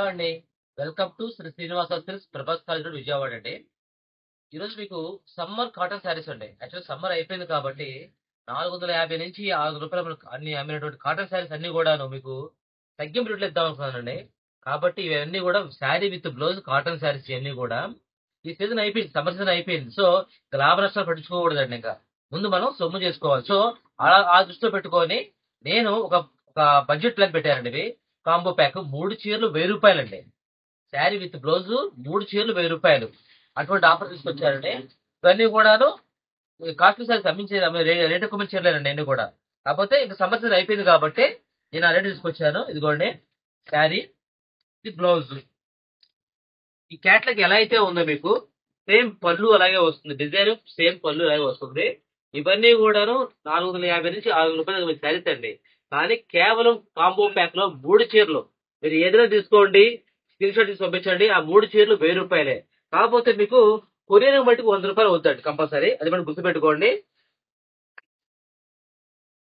Hello అండి. Welcome to Sri Srinivasa Silks Prabhas college road Vijayawada అండి. ఈరోజు మీకు సమ్మర్ కాటన్ శారీస్ అండి. యాక్చువల్లీ సమ్మర్ అయిపోయింది కాబట్టి 450 నుంచి రూ. 600 మనకు అన్ని అమ్మినటువంటి కాటన్ శారీస్ అన్నీ కూడాను మీకు తగ్గింపు రేట్‌లో ఇద్దాం అనుకున్నానండి. కాబట్టి ఇవన్నీ కూడా sari with blouse cotton saris ఇయన్నీ కూడా ఈ సీజన్ అయిపోయింది. సమ్మర్ సీజన్ అయిపోయింది. సో, ఇక లాభ నష్టాలు పట్టించుకోకూడదండి ఇంకా. ముందు మనం సొమ్ము చేసుకోవాలి. సో, అలా ఆ దృష్టిలో పెట్టుకొని నేను ఒక బడ్జెట్ ప్లాన్ పెట్టానండి ఇవి. కాంబో ప్యాక్ 3 చీరలు రూ. 1000 శారీ విత్ బ్లౌజ్ 3 చీరలు రూ. 1000 అటువంటి ఆఫర్ తీసుకొచ్చారండి. ఇవన్నీ కూడాను కాస్ట్లీ శారీస్ రేట్ ఎక్కువ మీద చీరలేనండి అన్ని కూడా. కాకపోతే ఇంక సమ్మర్ సీజన్ అయిపోయింది కాబట్టి నేను ఆ రేట్ తీసుకొచ్చాను. ఇదిగోండి శారీ విత్ బ్లౌజ్. ఈ క్యాట్లాగ్ ఎలా అయితే ఉందో మీకు సేమ్ పళ్ళు అలాగే వస్తుంది. డిజైన్ సేమ్ పళ్ళు అలాగే వస్తుంది. ఇవన్నీ కూడాను 450 నుంచి రూ. 600 శారీస్ అండి. కానీ కేవలం కాంబో ప్యాక్ లో 3 చీరలు మీరు ఏదైనా తీసుకోండి, స్క్రీన్ షాట్ తీసి పంపించండి. ఆ 3 చీరలు రూ. 1000. కాకపోతే మీకు కొరియర్ బట్టి రూ. 100 అవుతుంది కంపల్సరీ. అది మనం గుర్తుపెట్టుకోండి.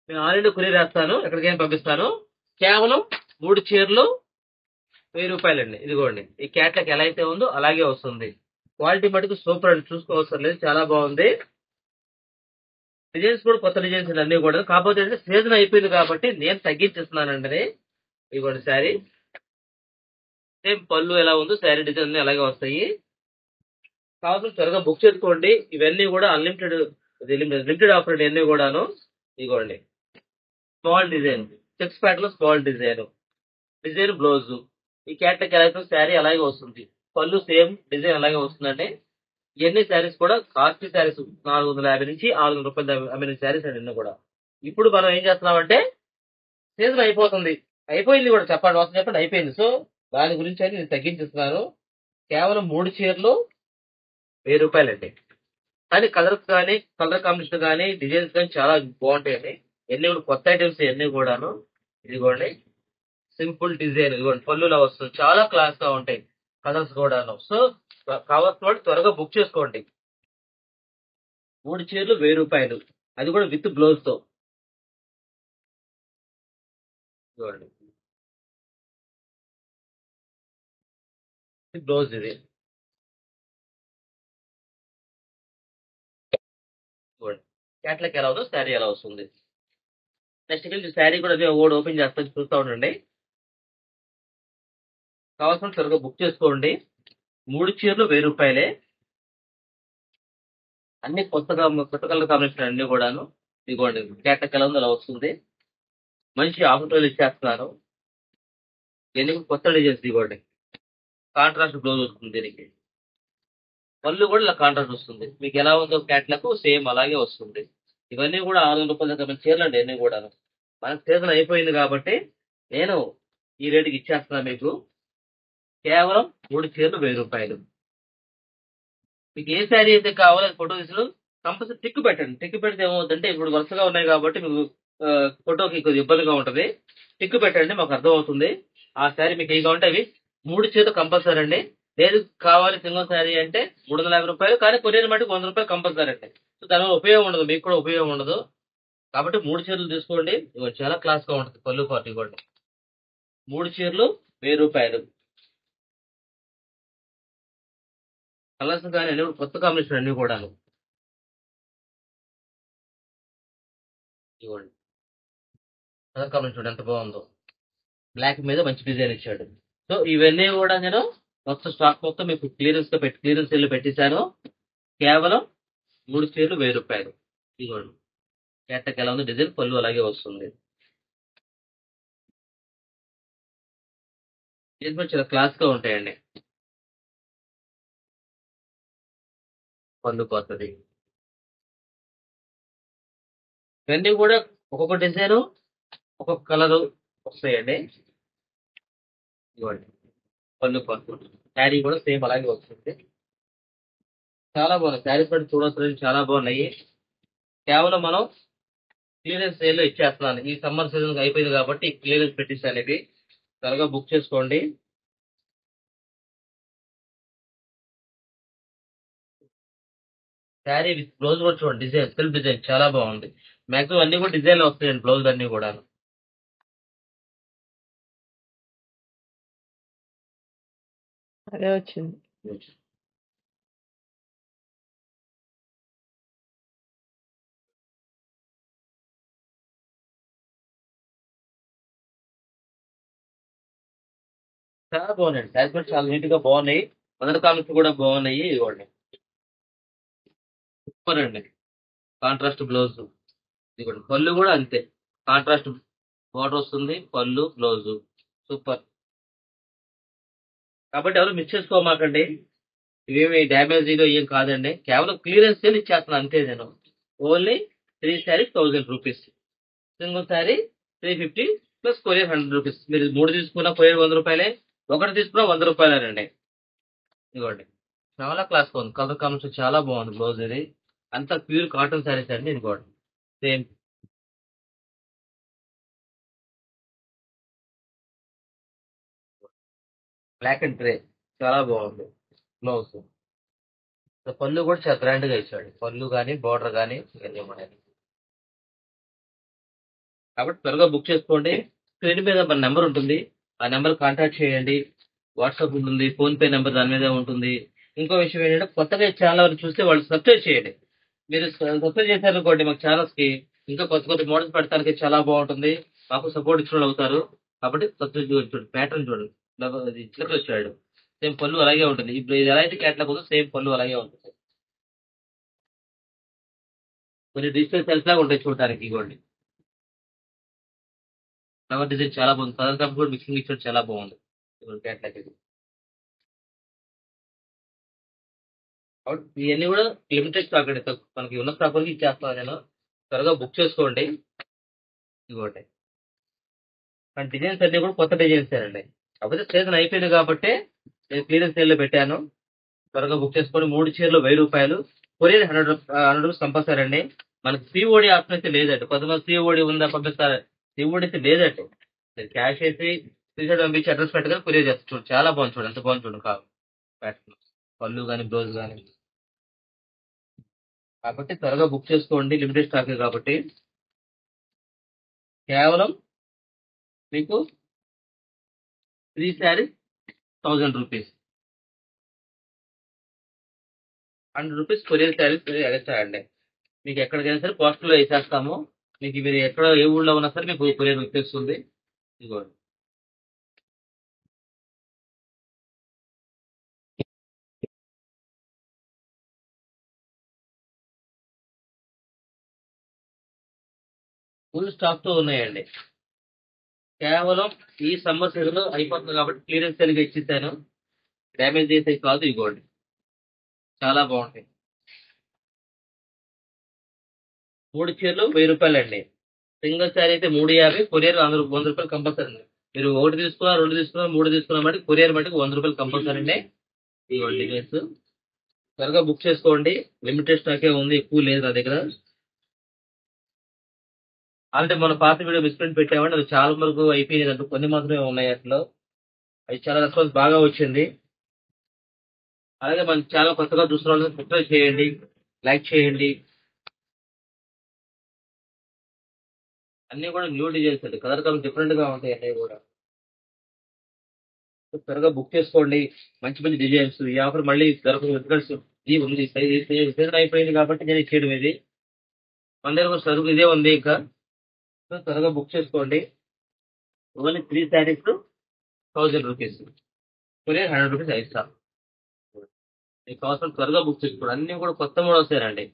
నేను ఆల్ ఇండియా కొరియర్ వేస్తాను, ఎక్కడికైనా పంపిస్తాను. కేవలం 3 చీరలు రూ. 1000 అండి. ఇదిగోండి ఈ క్యాట్లాగ్ ఎలా అయితే ఉందో అలాగే వస్తుంది. క్వాలిటీ మటుకు సూపర్ అండి, చూసుకోవసరం లేదు, చాలా బాగుంది. డిజైన్స్ కూడా కొత్త డిజైన్స్ అన్ని కూడా. కాకపోతే అంటే సీజన్ అయిపోయింది కాబట్టి నేను తగ్గించేస్తున్నానండి అది. ఇదిగోండి శారీ సేమ్ పళ్ళు ఎలా ఉందో శారీ డిజైన్ అన్ని అలాగే వస్తాయి. కావాల్సిన త్వరగా బుక్ చేసుకోండి. ఇవన్నీ కూడా అన్లిమిటెడ్ లిమిటెడ్ ఆఫర్ అండి ఇవన్నీ కూడాను. ఇదిగోండి స్మాల్ డిజైన్ చెక్స్ ప్యాట్ లో స్మాల్ డిజైన్ బ్లౌజ్. ఈ క్యాట్లాగ్ ఎలా అయితే శారీ అలాగే వస్తుంది. పళ్ళు సేమ్ డిజైన్ అలాగే వస్తుందండి. ఇవన్నీ శారీస్ కూడా కాస్ట్లీ శారీస్ 450 నుంచి రూ. 600 అమ్మిన శారీస్ అండి ఇన్ని కూడా. ఇప్పుడు మనం ఏం చేస్తున్నామంటే సీజన్ అయిపోతుంది, అయిపోయింది కూడా చెప్పండి, వస్తుంది చెప్పండి, అయిపోయింది. సో దాని గురించి అని నేను తగ్గించిస్తున్నాను. కేవలం 3 చీరలు రూ. 1000 అండి. కానీ కలర్ కాంబినేషన్ కానీ డిజైన్స్ కానీ చాలా బాగుంటాయండి. ఇవన్నీ కూడా కొత్త ఐటమ్స్ ఇవన్నీ కూడాను. ఇదిగోండి సింపుల్ డిజైన్, ఇదిగోండి పళ్ళు ఇలా వస్తుంది, చాలా క్లాస్ గా ఉంటాయి కలర్స్ కూడాను. సో కావాల్సిన వాళ్ళు త్వరగా బుక్ చేసుకోండి. 3 చీరలు రూ. 1000, అది కూడా విత్ బ్లౌజ్ తో. చూడండి బ్లౌజ్ ఇది. చూడండి క్యాట్లాగ్ ఎలా ఉందో శారీ ఎలా వస్తుంది. నెక్స్ట్ వెళ్ళి శారీ కూడా ఓడి ఓపెన్ చేస్తాను, చూస్తూ ఉండండి. కావాల్సిన త్వరగా బుక్ చేసుకోండి. 3 చీరలు రూ. 1000. అన్ని కొత్త కలర్ కాంబినేషన్ అన్ని కూడాను. ఇదిగోండి క్యాట్లాగ్ ఎలా ఉందో అలా వస్తుంది. మంచి ఆఫర్లు ఇచ్చేస్తున్నాను. ఇవన్నీ కూడా కొత్త డిజైన్స్. ఇదిగోండి కాంట్రాస్ట్ బ్లౌజ్ వస్తుంది దీనికి. పళ్ళు కూడా ఇలా కాంట్రాస్ట్ వస్తుంది. మీకు ఎలా ఉందో క్యాట్లాగ్ సేమ్ అలాగే వస్తుంది. ఇవన్నీ కూడా రూ. 600 చీరలు అండి అన్ని కూడాను. మనకు సీజన్ అయిపోయింది కాబట్టి నేను ఈ రేటుకి ఇచ్చేస్తున్నాను మీకు. కేవలం 3 చీరలు రూ. 1000. మీకు ఏ శారీ అయితే కావాలో అది ఫోటో తీసుకుని కంపల్సరీ టిక్ పెట్టండి. టిక్ పెడితే ఏమవుతుందంటే ఇప్పుడు వరుసగా ఉన్నాయి కాబట్టి మీకు ఫోటోకి కొద్దిగా ఇబ్బందిగా ఉంటుంది. టిక్ పెట్టండి, మాకు అర్థమవుతుంది. ఆ శారీ మీకు ఏ కావాలంటే అవి 3 చీరలు కంపల్సరీ అండి. లేదు కావాలి సింగిల్ శారీ అంటే రూ. 350. కానీ కొరియర్ మటుకు రూ. 100 కంపల్సరీ అండి. సో దానివల్ల ఉపయోగం ఉండదు, మీకు కూడా ఉపయోగం ఉండదు. కాబట్టి 3 చీరలు తీసుకోండి. ఇవి చాలా క్లాస్ గా ఉంటుంది. పళ్ళు పార్టీ కూడా 3 చీరలు రూ. 1000. కలర్స్ కానీ అన్ని కూడా కొత్త కాంబినేషన్ అన్ని కూడాను. ఇవ్వండి కలర్ కాంబినేషన్ చూడండి ఎంత బాగుందో. బ్లాక్ మీద మంచి డిజైన్ ఇచ్చాడు. సో ఇవన్నీ కూడా నేను మొత్తం స్టాక్ మొత్తం మీకు క్లియరెన్స్ సెల్ పెట్టేశాను. కేవలం 3 చీరలు రూ. 1000. ఇదిగోండి క్యాట్లాగ్ ఎలా ఉంది, డిజైన్ పళ్ళు అలాగే వస్తుంది. ఇది కూడా చాలా క్లాస్ గా ఉంటాయండి. పళ్ళు పోతుంది. ఇవన్నీ కూడా ఒక్కొక్క డిజైన్ ఒక్కొక్క కలర్ వస్తాయండి. ఇవ్వండి పళ్ళు పోతుంది. శారీ కూడా సేమ్ అలాగే వస్తుంది. చాలా బాగున్నాయి శారీస్ బట్టి చూడవచ్చు, చాలా బాగున్నాయి. కేవలం మనం క్లియరెన్స్ సేల్ లో ఇచ్చేస్తున్నాను. ఈ సమ్మర్ సీజన్ అయిపోయింది కాబట్టి క్లియరెన్స్ పెట్టిస్తాను. ఇది త్వరగా బుక్ చేసుకోండి. శారీ విత్ బ్లౌజ్ కూడా చూడండి, డిజైన్ సెల్ఫ్ డిజైన్ చాలా బాగుంది. మాక్సిమం అన్ని కూడా డిజైన్ వస్తాయండి బ్లౌజ్ అన్ని కూడా. అదే వచ్చింది. చాలా బాగున్నాయండి. శారీస్ కూడా చాలా నీట్ గా బాగున్నాయి. మొదటి కామెంట్స్ కూడా బాగున్నాయి. ఇవ్వండి సూపర్ అండి. కాంట్రాస్ట్ బ్లౌజ్ ఇదిగోండి. పళ్ళు కూడా అంతే కాంట్రాస్ట్ బార్డర్ వస్తుంది. పళ్ళు బ్లౌజ్ సూపర్. కాబట్టి ఎవరు మిస్ చేసుకోమాకండి. ఇవేమి డ్యామేజీలో ఏం కాదండి. కేవలం క్లియరెన్స్ సేల్ ఇచ్చేస్తున్నాను అంతే నేను. Only 3 saris 1000 rupees. Single sari 350 plus courier 100 rupees. మీరు 3 తీసుకున్న కొరియర్ 100 రూపాయలే. ఒకటి తీసుకున్నా 100 రూపాయలేనండి. ఇదిగోండి చాలా క్లాస్ ఉంది. కలర్ కాంబినేషన్ చాలా బాగుంది. బ్లౌజ్ ఇది అంతా ప్యూర్ కాటన్ శారీస్ అండి. ఇదిగోండి సేమ్ బ్లాక్ అండ్ గ్రే చాలా బాగుంది బ్లౌజ్. పళ్ళు కూడా చాలా గ్రాండ్ గా ఇచ్చాడు. పళ్ళు కానీ బార్డర్ కానీ ఇవన్నీ ఉన్నాయి. కాబట్టి త్వరగా బుక్ చేసుకోండి. స్క్రీన్ మీద మన నెంబర్ ఉంటుంది. ఆ నెంబర్ కాంటాక్ట్ చేయండి. వాట్సాప్ ఉంటుంది. ఫోన్ పే నెంబర్ దాని మీద ఉంటుంది. ఇంకో విషయం ఏంటంటే కొత్తగా ఈ ఛానల్ ఎవరు చూస్తే వాళ్ళు సబ్స్క్రైబ్ చేయండి. మీరు సబ్స్క్రైబ్ చేశారనుకోండి మాకు ఛానల్స్ కి ఇంకా కొత్త కొత్త మోడల్స్ పెట్టడానికి చాలా బాగుంటుంది. మాకు సపోర్ట్ ఇచ్చిన వాళ్ళు అవుతారు. కాబట్టి సబ్స్క్రైబ్ చూడండి. ప్యాటర్న్ చూడండి. ఇట్లా వచ్చాడు. సేమ్ పళ్ళు అలాగే ఉంటుంది. ఇప్పుడు ఇది ఎలా అయితే క్యాట్లాగ్ ఉందో సేమ్ పళ్ళు అలాగే ఉంటుంది. కొన్ని డిజిటల్ సెల్స్ లాగా ఉంటాయి చూడటానికి. ఇవ్వండి ఫ్లవర్ డిజైన్ చాలా బాగుంది. కలర్ కాంబినేషన్ కూడా మిక్సింగ్ ఇచ్చాడు. చాలా బాగుంది. ఇదిగోండి క్యాట్లాగ్ ఇది. కాబట్టి ఇవన్నీ కూడా లిమిటెడ్ స్టాక్ అండి. మనకి ఉన్న స్టాక్ వరకు ఇచ్చేస్తాను నేను. త్వరగా బుక్ చేసుకోండి. ఇదిగోండి మన డిజైన్స్ అన్ని కూడా కొత్త డిజైన్స్ అండి. కాకపోతే సీజన్ అయిపోయింది కాబట్టి నేను క్లియరెన్స్ సేల్ లో పెట్టాను. త్వరగా బుక్ చేసుకోండి. 3 చీరలు 1000 రూపాయలు. కొరియర్ 100 రూపీస్ కంపల్సరీ అండి. మనకి సిఓడి ఆప్షన్ అయితే లేదండి. కొంతమంది సిఓడి ఉందా పంపిస్తారు. సిఓడి అయితే లేదండి. మీరు క్యాష్ వేసి స్క్రీన్షాట్ పంపించి అడ్రస్ పెట్టగా కొరియర్ చేస్తారు. చూడండి చాలా బాగుంది. చూడండి ఎంత బాగుంది చూడండి. ప్యాటర్న్ పళ్ళు కానీ బ్లౌజ్ కానీ. కాబట్టి త్వరగా బుక్ చేసుకోండి. లిమిటెడ్ స్టాక్ కాబట్టి కేవలం మీకు 3 saris 1000 rupees. 100 rupees courier saris extra అండి. మీకు ఎక్కడికైనా సరే పోస్టల్లో వేసేస్తాము. మీకు మీరు ఎక్కడ ఏ ఊళ్ళో ఉన్నా సరే మీకు కొరియర్ వచ్చేస్తుంది. ఇదిగోండి ఫుల్ స్టాక్ తో ఉన్నాయండి. కేవలం ఈ సమ్మర్ సీజన్ లో అయిపోతుంది కాబట్టి క్లియరెన్స్ సేల్గా ఇచ్చేసాను. డ్యామేజ్ చేసే కాదు. ఇదిగోండి చాలా బాగుంటాయి. 3 చీరలు 1000 రూపాయలండి. సింగిల్ శారీ అయితే 350. కొరియర్ 100 రూపాయలు కంపల్సరీ. మీరు ఒకటి తీసుకున్నా 2 తీసుకున్నా 3 తీసుకున్నా బట్టి కొరియర్ మటుకు 100 రూపాయలు కంపల్సరీ అండి. ఇదిగోండి డిజైన్స్ త్వరగా బుక్ చేసుకోండి. లిమిటెడ్ స్టాకే ఉంది. ఎక్కువ లేదు నా దగ్గర. ఆల్రెడీ మన పాత వీడియో మిస్ప్రింట్ పెట్టామండి. అది చాలా వరకు అయిపోయినాయి. అంటే కొన్ని మాత్రమే ఉన్నాయి అట్లా. అది చాలా రెస్పాన్స్ బాగా వచ్చింది. అలాగే మన ఛానల్ కొత్తగా చూస్తున్న వాళ్ళు సబ్స్క్రైబ్ చేయండి. లైక్ చేయండి. అన్ని కూడా న్యూ డిజైన్స్ అండి. కలర్ కలర్ డిఫరెంట్ గా ఉంటాయి అన్నీ కూడా. త్వరగా బుక్ చేసుకోండి. మంచి మంచి డిజైన్స్. ఈ ఆఫర్ మళ్ళీ దొరకదు. ఎందుకంటే ఇది ఉంది సీజన్ అయిపోయింది కాబట్టి నేను ఇచ్చేయడం ఇది. మన దగ్గర కూడా సరుకు ఇదే ఉంది ఇంకా. సో త్వరగా బుక్ చేసుకోండి. Only 3 saris 1000 rupees. Courier 100 rupees ఇస్తాం. మీకు కావాల్సిన త్వరగా బుక్ చేసుకోండి. అన్ని కూడా కొత్త మోడల్స్ అండి.